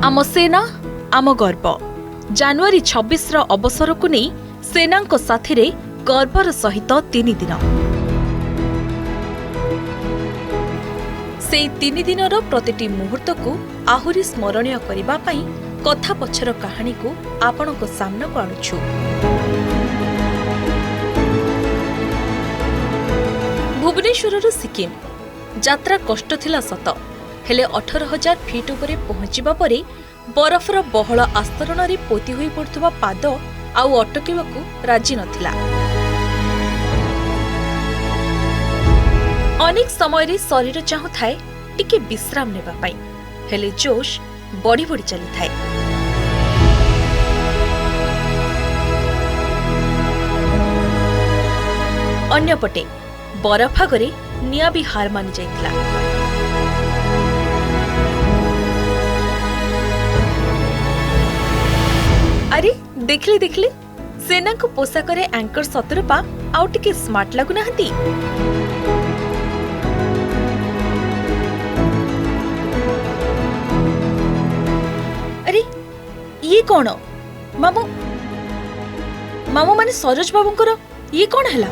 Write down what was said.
आम सेना आम गर्व जानुआरी 26 अवसर को नहीं सेना साथी रे गर्वर सहित 3 दिन से 3 दिन प्रतिटी मुहूर्त को आहुरी स्मरणीय करने पाई कथा पछर कहानी को आपण को सामना को आणुछु। भुवनेश्वर सिक्किम यात्रा कष्ट थिला सत हेले 18,000 फीट उपरे पहुंचीबा परे बरफर बहल आस्तरण रे पोती होई पड़ुथबा पाद आउ अटकीबाकू राजी नथिला। अनेक समय रे शरीर चाहू थाए टिके विश्राम नेबा पाई हेले जोश बढ़ी बढ़ी चली थाए। अन्यपटे बरफ आगरे निया भी हार मानि जाइथिला। अरे देखले देखले सेना को पोशाक रे एंकर सतरपा आउ टिके स्मार्ट लागु नाहंती। अरे ये कौन मामू मामू माने सरोज बाबूंकर ये कौन हैला?